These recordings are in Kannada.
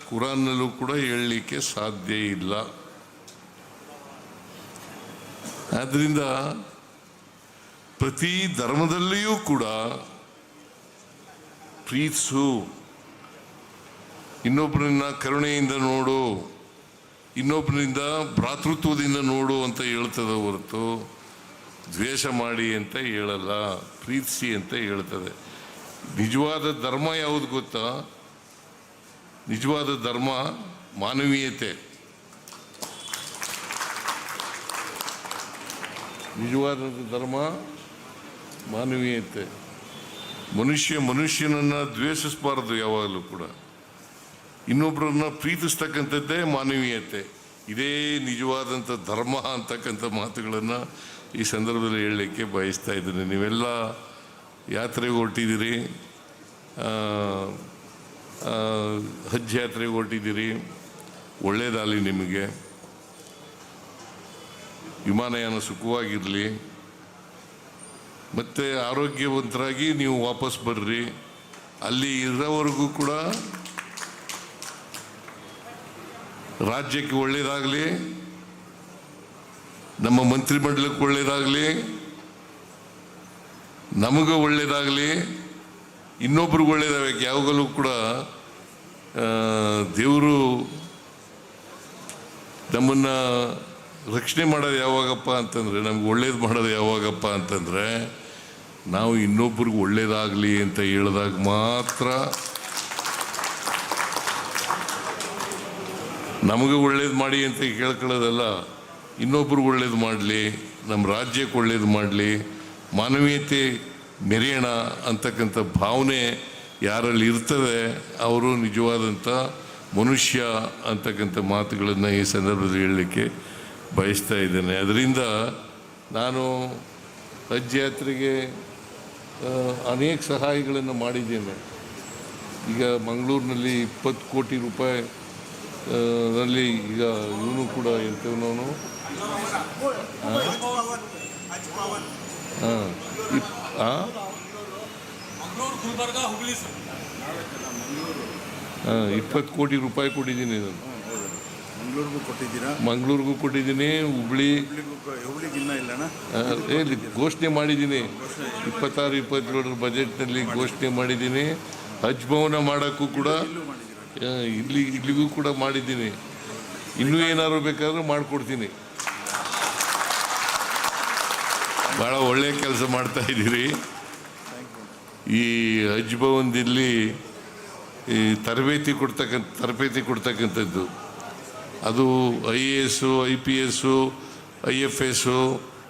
ಕುರಾನ್ನಲ್ಲೂ ಕೂಡ ಹೇಳಲಿಕ್ಕೆ ಸಾಧ್ಯ ಇಲ್ಲ. ಆದ್ದರಿಂದ ಪ್ರತಿ ಧರ್ಮದಲ್ಲಿಯೂ ಕೂಡ ಪ್ರೀತಿಸು, ಇನ್ನೊಬ್ಬರನ್ನ ಕರುಣೆಯಿಂದ ನೋಡು, ಇನ್ನೊಬ್ಬರಿಂದ ಭ್ರಾತೃತ್ವದಿಂದ ನೋಡು ಅಂತ ಹೇಳ್ತದೆ ಹೊರತು ದ್ವೇಷ ಮಾಡಿ ಅಂತ ಹೇಳಲ್ಲ, ಪ್ರೀತಿಸಿ ಅಂತ ಹೇಳ್ತದೆ. ನಿಜವಾದ ಧರ್ಮ ಯಾವುದು ಗೊತ್ತಾ? ನಿಜವಾದ ಧರ್ಮ ಮಾನವೀಯತೆ. ನಿಜವಾದ ಧರ್ಮ ಮಾನವೀಯತೆ. ಮನುಷ್ಯನನ್ನು ದ್ವೇಷಿಸಬಾರದು ಯಾವಾಗಲೂ ಕೂಡ. ಇನ್ನೊಬ್ಬರನ್ನ ಪ್ರೀತಿಸ್ತಕ್ಕಂಥದ್ದೇ ಮಾನವೀಯತೆ. ಇದೇ ನಿಜವಾದಂಥ ಧರ್ಮ ಅಂತಕ್ಕಂಥ ಮಾತುಗಳನ್ನು ಈ ಸಂದರ್ಭದಲ್ಲಿ ಹೇಳಲಿಕ್ಕೆ ಬಯಸ್ತಾ ಇದ್ದೀನಿ. ನೀವೆಲ್ಲ ಯಾತ್ರೆಗೆ ಹೊರಟಿದ್ದೀರಿ, ಹಜ್ ಯಾತ್ರೆಗೆ ಹೊರಟಿದ್ದೀರಿ, ಒಳ್ಳೆಯದಾಗಲಿ ನಿಮಗೆ. ವಿಮಾನಯಾನ ಸುಖವಾಗಿರಲಿ, ಮತ್ತು ಆರೋಗ್ಯವಂತರಾಗಿ ನೀವು ವಾಪಸ್ ಬರ್ರಿ. ಅಲ್ಲಿ ಇರೋವರೆಗೂ ಕೂಡ ರಾಜ್ಯಕ್ಕೆ ಒಳ್ಳೆಯದಾಗಲಿ, ನಮ್ಮ ಮಂತ್ರಿಮಂಡಲಕ್ಕೆ ಒಳ್ಳೆಯದಾಗಲಿ, ನಮಗೂ ಒಳ್ಳೆಯದಾಗಲಿ, ಇನ್ನೊಬ್ರಿಗೆ ಒಳ್ಳೆಯದಾಗಬೇಕು. ಯಾವಾಗಲೂ ಕೂಡ ದೇವರು ನಮ್ಮನ್ನು ರಕ್ಷಣೆ ಮಾಡೋದು ಯಾವಾಗಪ್ಪ ಅಂತಂದರೆ, ನಮ್ಗೆ ಒಳ್ಳೇದು ಮಾಡೋದು ಯಾವಾಗಪ್ಪ ಅಂತಂದರೆ, ನಾವು ಇನ್ನೊಬ್ರಿಗೆ ಒಳ್ಳೇದಾಗಲಿ ಅಂತ ಹೇಳಿದಾಗ ಮಾತ್ರ. ನಮಗೆ ಒಳ್ಳೇದು ಮಾಡಿ ಅಂತ ಕೇಳ್ಕೊಳ್ಳೋದಲ್ಲ, ಇನ್ನೊಬ್ರಿಗೆ ಒಳ್ಳೇದು ಮಾಡಲಿ, ನಮ್ಮ ರಾಜ್ಯಕ್ಕೆ ಒಳ್ಳೇದು ಮಾಡಲಿ, ಮಾನವೀಯತೆ ಮೆರೆಯೋಣ ಅಂತಕ್ಕಂಥ ಭಾವನೆ ಯಾರಲ್ಲಿ ಇರ್ತದೆ ಅವರು ನಿಜವಾದಂಥ ಮನುಷ್ಯ ಅಂತಕ್ಕಂಥ ಮಾತುಗಳನ್ನು ಈ ಸಂದರ್ಭದಲ್ಲಿ ಹೇಳಲಿಕ್ಕೆ ಬಯಸ್ತಾ ಇದ್ದೇನೆ. ಅದರಿಂದ ನಾನು ಹಜ್ ಯಾತ್ರೆಗೆ ಅನೇಕ ಸಹಾಯಗಳನ್ನು ಮಾಡಿದ್ದೇನೆ. ಈಗ ಮಂಗಳೂರಿನಲ್ಲಿ 20 ಕೋಟಿ ರೂಪಾಯಿ ರಲ್ಲಿ ಈಗ ಇವನು ಕೂಡ ಇರ್ತೇವನವನು ಹಾಂ 20 ಕೋಟಿ ರೂಪಾಯಿ ಕೊಟ್ಟಿದ್ದೀನಿ ನಾನು. ಮಂಗಳೂರಿಗೂ ಕೊಟ್ಟಿದ್ದೀನಿ, ಹುಬ್ಳಿ ಘೋಷಣೆ ಮಾಡಿದ್ದೀನಿ. 26-27 ಬಜೆಟ್ನಲ್ಲಿ ಘೋಷಣೆ ಮಾಡಿದ್ದೀನಿ. ಹಜ್ ಭವನ ಮಾಡೋಕ್ಕೂ ಕೂಡ ಇಲ್ಲಿಗೂ ಕೂಡ ಮಾಡಿದ್ದೀನಿ. ಇನ್ನೂ ಏನಾದ್ರು ಬೇಕಾದ್ರೂ ಮಾಡಿಕೊಡ್ತೀನಿ. ಭಾಳ ಒಳ್ಳೆಯ ಕೆಲಸ ಮಾಡ್ತಾ ಇದ್ದೀರಿ. ಈ ಹಜ್ ಭವನದಲ್ಲಿ ಈ ತರಬೇತಿ ಕೊಡ್ತಕ್ಕಂಥದ್ದು, ಅದು IAS, IPS, IFS,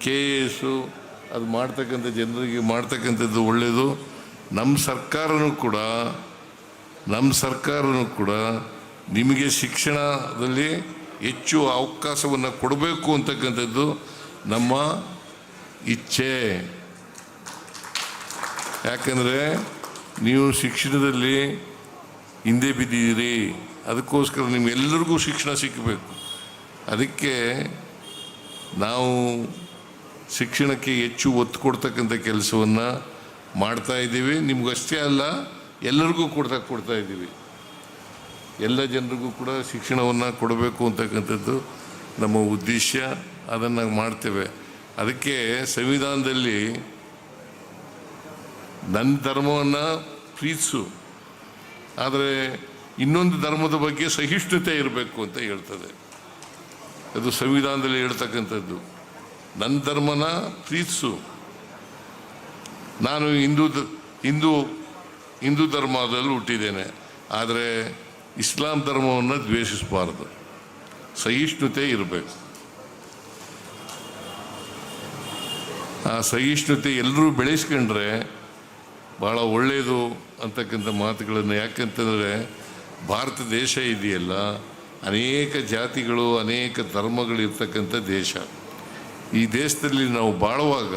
KAS ಅದು ಮಾಡ್ತಕ್ಕಂಥ ಜನರಿಗೆ ಮಾಡ್ತಕ್ಕಂಥದ್ದು ಒಳ್ಳೆಯದು. ನಮ್ಮ ಸರ್ಕಾರನೂ ಕೂಡ ನಿಮಗೆ ಶಿಕ್ಷಣದಲ್ಲಿ ಹೆಚ್ಚು ಅವಕಾಶವನ್ನು ಕೊಡಬೇಕು ಅಂತಕ್ಕಂಥದ್ದು ನಮ್ಮ ಇಚ್ಛೆ. ಯಾಕಂದರೆ ನೀವು ಶಿಕ್ಷಣದಲ್ಲಿ ಹಿಂದೆ ಬಿದ್ದಿದ್ದೀರಿ, ಅದಕ್ಕೋಸ್ಕರ ನಿಮ್ಗೆಲ್ಲರಿಗೂ ಶಿಕ್ಷಣ ಸಿಕ್ಕಬೇಕು. ಅದಕ್ಕೆ ನಾವು ಶಿಕ್ಷಣಕ್ಕೆ ಹೆಚ್ಚು ಒತ್ತು ಕೊಡ್ತಕ್ಕಂಥ ಕೆಲಸವನ್ನು ಮಾಡ್ತಾ ಇದ್ದೀವಿ. ನಿಮಗಷ್ಟೇ ಅಲ್ಲ, ಎಲ್ಲರಿಗೂ ಕೊಡ್ತಾ ಇದ್ದೀವಿ. ಎಲ್ಲ ಜನರಿಗೂ ಕೂಡ ಶಿಕ್ಷಣವನ್ನು ಕೊಡಬೇಕು ಅಂತಕ್ಕಂಥದ್ದು ನಮ್ಮ ಉದ್ದೇಶ. ಅದನ್ನು ಮಾಡ್ತೇವೆ. ಅದಕ್ಕೆ ಸಂವಿಧಾನದಲ್ಲಿ ನನ್ನ ಧರ್ಮವನ್ನು ಪ್ರೀತಿಸು, ಆದರೆ ಇನ್ನೊಂದು ಧರ್ಮದ ಬಗ್ಗೆ ಸಹಿಷ್ಣುತೆ ಇರಬೇಕು ಅಂತ ಹೇಳ್ತದೆ. ಅದು ಸಂವಿಧಾನದಲ್ಲಿ ಹೇಳ್ತಕ್ಕಂಥದ್ದು. ನನ್ನ ಧರ್ಮನ ಪ್ರೀತಿಸು. ನಾನು ಹಿಂದೂ ಧರ್ಮದಲ್ಲಿ ಹುಟ್ಟಿದ್ದೇನೆ, ಆದರೆ ಇಸ್ಲಾಂ ಧರ್ಮವನ್ನು ದ್ವೇಷಿಸಬಾರದು, ಸಹಿಷ್ಣುತೆ ಇರಬೇಕು. ಆ ಸಹಿಷ್ಣುತೆ ಎಲ್ಲರೂ ಬೆಳೆಸ್ಕೊಂಡ್ರೆ ಭಾಳ ಒಳ್ಳೆಯದು ಅಂತಕ್ಕಂಥ ಮಾತುಗಳನ್ನು. ಯಾಕಂತಂದರೆ ಭಾರತ ದೇಶ ಇದೆಯಲ್ಲ, ಅನೇಕ ಜಾತಿಗಳು, ಅನೇಕ ಧರ್ಮಗಳಿರ್ತಕ್ಕಂಥ ದೇಶ. ಈ ದೇಶದಲ್ಲಿ ನಾವು ಬಾಳುವಾಗ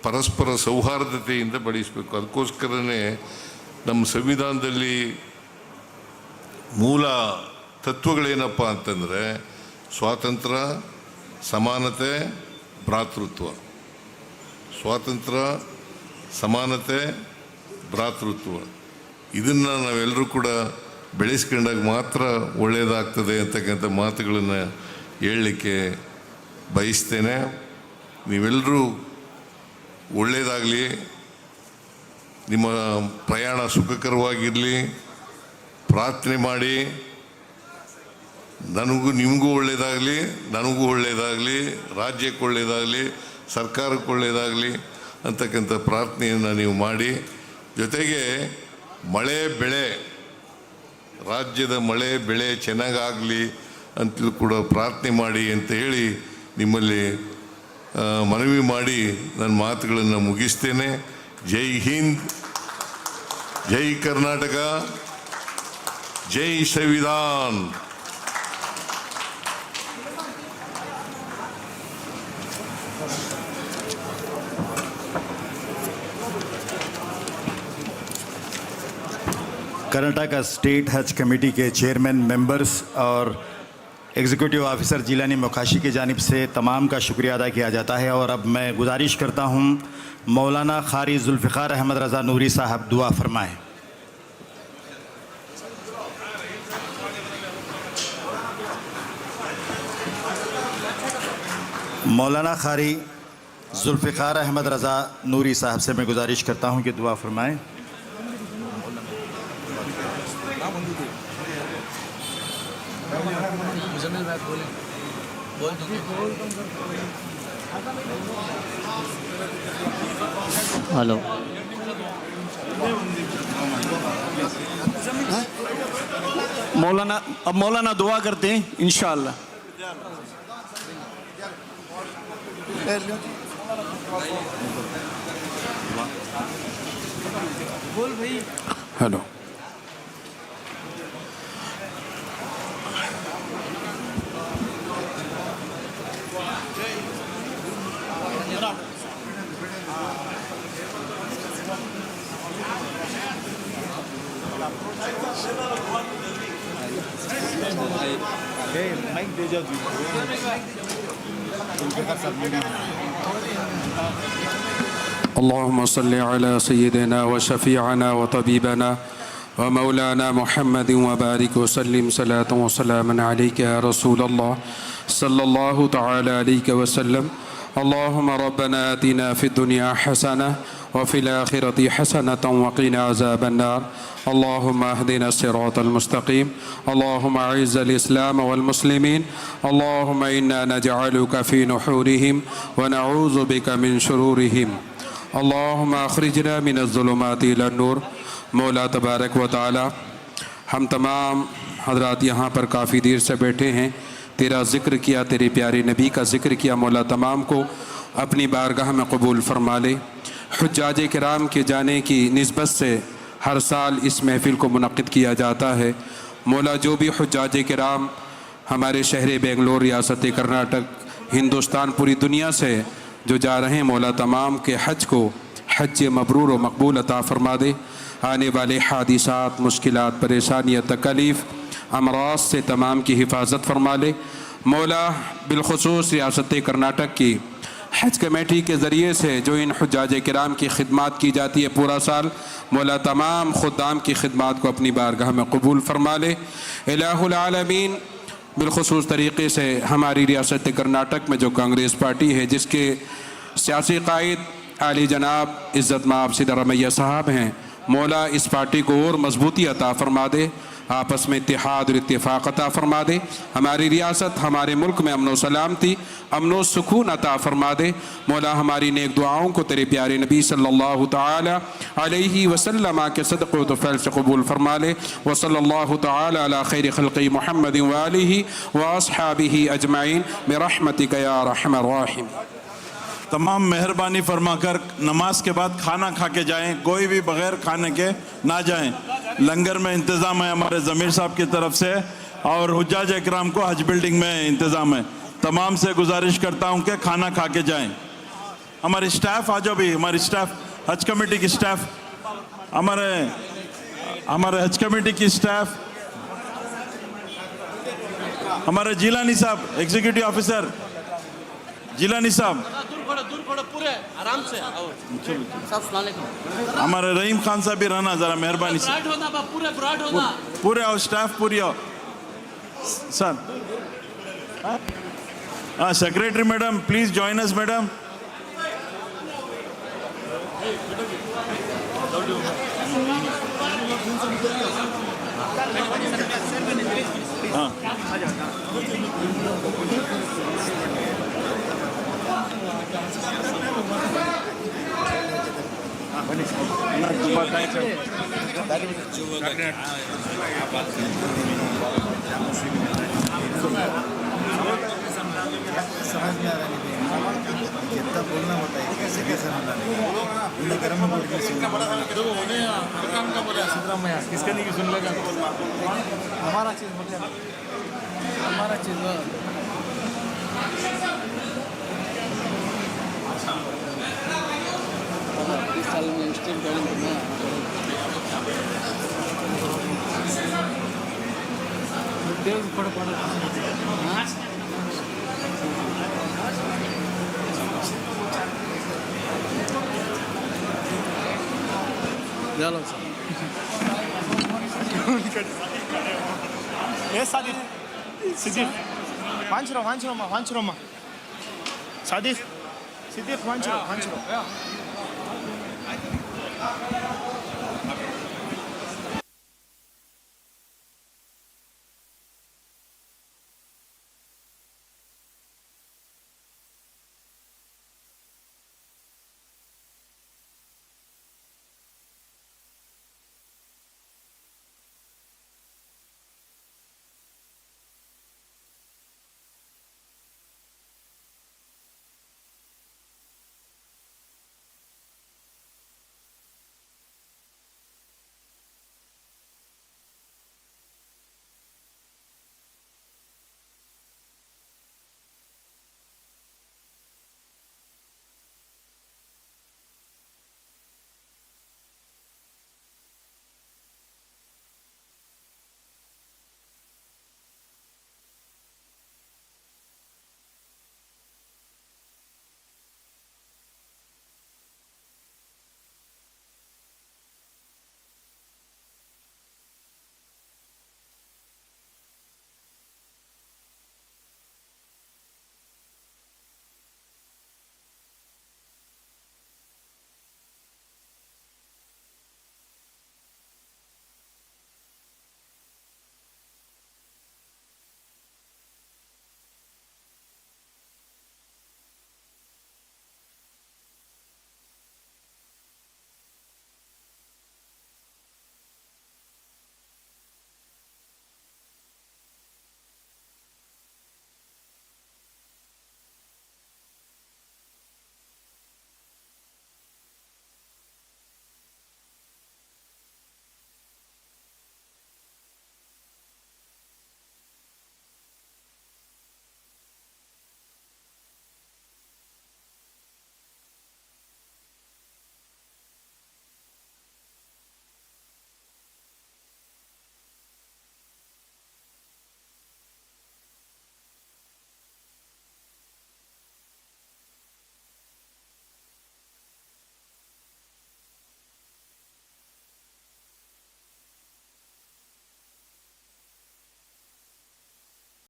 ಪರಸ್ಪರ ಸೌಹಾರ್ದತೆಯಿಂದ ಬೆಳೆಸಬೇಕು. ಅದಕ್ಕೋಸ್ಕರನೇ ನಮ್ಮ ಸಂವಿಧಾನದಲ್ಲಿ ಮೂಲ ತತ್ವಗಳೇನಪ್ಪ ಅಂತಂದರೆ ಸ್ವಾತಂತ್ರ್ಯ, ಸಮಾನತೆ, ಭ್ರಾತೃತ್ವ. ಸ್ವಾತಂತ್ರ್ಯ, ಸಮಾನತೆ, ಭ್ರಾತೃತ್ವ. ಇದನ್ನು ನಾವೆಲ್ಲರೂ ಕೂಡ ಬೆಳೆಸ್ಕೊಂಡಾಗ ಮಾತ್ರ ಒಳ್ಳೆಯದಾಗ್ತದೆ ಅಂತಕ್ಕಂಥ ಮಾತುಗಳನ್ನು ಹೇಳಲಿಕ್ಕೆ ಬಯಸ್ತೇನೆ. ನೀವೆಲ್ಲರೂ ಒಳ್ಳೆಯದಾಗಲಿ, ನಿಮ್ಮ ಪ್ರಯಾಣ ಸುಖಕರವಾಗಿರಲಿ, ಪ್ರಾರ್ಥನೆ ಮಾಡಿ. ನಿಮಗೂ ಒಳ್ಳೆಯದಾಗಲಿ, ನನಗೂ ಒಳ್ಳೆಯದಾಗಲಿ, ರಾಜ್ಯಕ್ಕೆ ಒಳ್ಳೆಯದಾಗಲಿ, ಸರ್ಕಾರಕ್ಕೆ ಒಳ್ಳೆಯದಾಗಲಿ ಅಂತಕ್ಕಂಥ ಪ್ರಾರ್ಥನೆಯನ್ನು ನೀವು ಮಾಡಿ. ಜೊತೆಗೆ ಮಳೆ ಬೆಳೆ, ರಾಜ್ಯದ ಮಳೆ ಬೆಳೆ ಚೆನ್ನಾಗಾಗಲಿ ಅಂತಲೂ ಕೂಡ ಪ್ರಾರ್ಥನೆ ಮಾಡಿ ಅಂತ ಹೇಳಿ ನಿಮ್ಮಲ್ಲಿ ಮನವಿ ಮಾಡಿ ನನ್ನ ಮಾತುಗಳನ್ನು ಮುಗಿಸ್ತೇನೆ. ಜೈ ಹಿಂದ್, ಜೈ ಕರ್ನಾಟಕ, ಜೈ ಸಂವಿಧಾನ್. कर्नाटक स्टेट हज कमेटी के चेयरमैन, मेंबर्स और एग्जीक्यूटिव ऑफिसर जिलानी मोकाशी की जानिब से तमाम का शुक्रिया अदा किया जाता है। और अब मैं गुजारिश करता हूँ मौलाना कारी जुल्फ़िकार अहमद रज़ा नूरी साहब दुआ फरमाएँ। मौलाना कारी जुल्फ़िकार अहमद रज़ा नूरी साहब से मैं गुजारिश करता हूँ कि दुआ फरमाएँ। हेलो, मौलाना दुआ करते हैं इंशाअल्लाह। बोल भाई। हेलो, अल्लाहुम्मा सल्ली अला सय्यिदिना व शफीअना व तबीबना व मौलाना मुहम्मद व बारिक व सल्लिम सलातन व सलामन अलैका या रसूलल्लाह सल्लल्लाहु तआला अलैहि व सल्लम। अल्लाहुम्मा रब्बना आतिना फिद दुनिया हसनह व फिल आखिरति हसनतन व क़िना अज़ाबन नार। अल्लाहुम्मा अहदिना सिरातल मुस्तक़ीम। अल्लाहुम्मा अइज़्ज़िल इस्लाम वल मुस्लिमीन। अल्लाहुम्मा इन्ना नजअलुका फ़ी नुहूरिहिम व नऊज़ु बिका मिन शुरूरिहिम। अल्लाहुम्मा अख़रिजना मिनज़्ज़ुलुमाति इलन नूर। मौला तबारक व तआला, हम तमाम हज़रात यहाँ पर काफ़ी देर से बैठे हैं, तेरा ज़िक्र किया, तेरे प्यारे नबी का ज़िक्र किया। मौला तमाम को अपनी बारगाह में कबूल फ़रमा ले। हुज्जाज किराम के जाने की निस्बत से हर साल इस महफ़िल को मुनक़्क़िद किया जाता है। मौला, जो भी हुज्जाज किराम हमारे शहर बेंगलोर, रियासत कर्नाटक, हिंदुस्तान, पूरी दुनिया से जो जा रहे हैं, मौला तमाम के हज को हज मबरूर व मकबूल अता फ़रमा दे। आने वाले हादिसात, मुश्किलात, परेशानियाँ, तकलीफ़, अमराज से तमाम की हिफाजत फरमा ले। मौला, बिलखुसूस रियासत कर्नाटक की हज कमेटी के ज़रिए से जो इन हुज्जाज किराम की खिदमत की जाती है पूरा साल, मौला तमाम खुद्दाम की खिदमत को अपनी बारगाह में कबूल फरमा ले। इलाहुल आलमीन, बिलखुसूस तरीक़े से हमारी रियासत कर्नाटक में जो कांग्रेस पार्टी है, जिसके सियासी कायद आली जनाब इज़्ज़त माब सिद्दरामैया साहब हैं, मौला इस पार्टी को और मजबूती अता फ़रमा दे, आपस में इत्तेहाद और इत्तेफाक अता फ़रमा दे। हमारी रियासत, हमारे मुल्क में अमन व सलामती, अमन व सुकून अता फ़रमा दे। मौला, हमारी नेक दुआओं को तेरे प्यारे नबी सल्लल्लाहु तआला अलैहि वसल्लम के सदक़े तो फ़ैल से कबूल फ़रमा ले। व सल्लल्लाहु तआला अला खैरि खल्क़ि मुहम्मद व आलिहि व अस्हाबिहि अजमईन बिरहमतिक या अरहमर राहिम। तमाम मेहरबानी फरमाकर नमाज के बाद खाना खा के जाएं, कोई भी बगैर खाने के ना जाएं। लंगर में इंतज़ाम है हमारे ज़मीर साहब की तरफ से, और हुज्जाज इकराम को हज बिल्डिंग में इंतज़ाम है। तमाम से गुजारिश करता हूं कि खाना खा के जाएं। हमारी स्टाफ आ जाओ भी, हमारी स्टाफ, हज कमेटी की स्टाफ, हमारे हज कमेटी की स्टाफ, हमारे जिलानी साहब, एग्जीक्यूटिव ऑफिसर जिलानी साहब, थोड़ा दूर पड़ो पूरे आराम से आओ सब सलाम अलैकुम हमारे रहीम खान साहब भी रहना जरा मेहरबानी से ब्राइट होना बा पूरे ब्राइट होना पूरे आओ स्टाफ पूरी आओ सर हाँ secretary madam please join us madam हाँ समझ में आ रहा नहीं कितना बोलना होता है कैसे कैसे होना नहीं गर्म सिद्धरामैया किसका नहीं सुन लेगा हमारा चीज़ बोल हमारा चीज़ इस साल में स्टेट गवर्नमेंट में देव पड़ चलो ఏ సాదిక్ సిద్దిక్ వాంచరో సాదిక్ సిద్దిక్ వాంచరో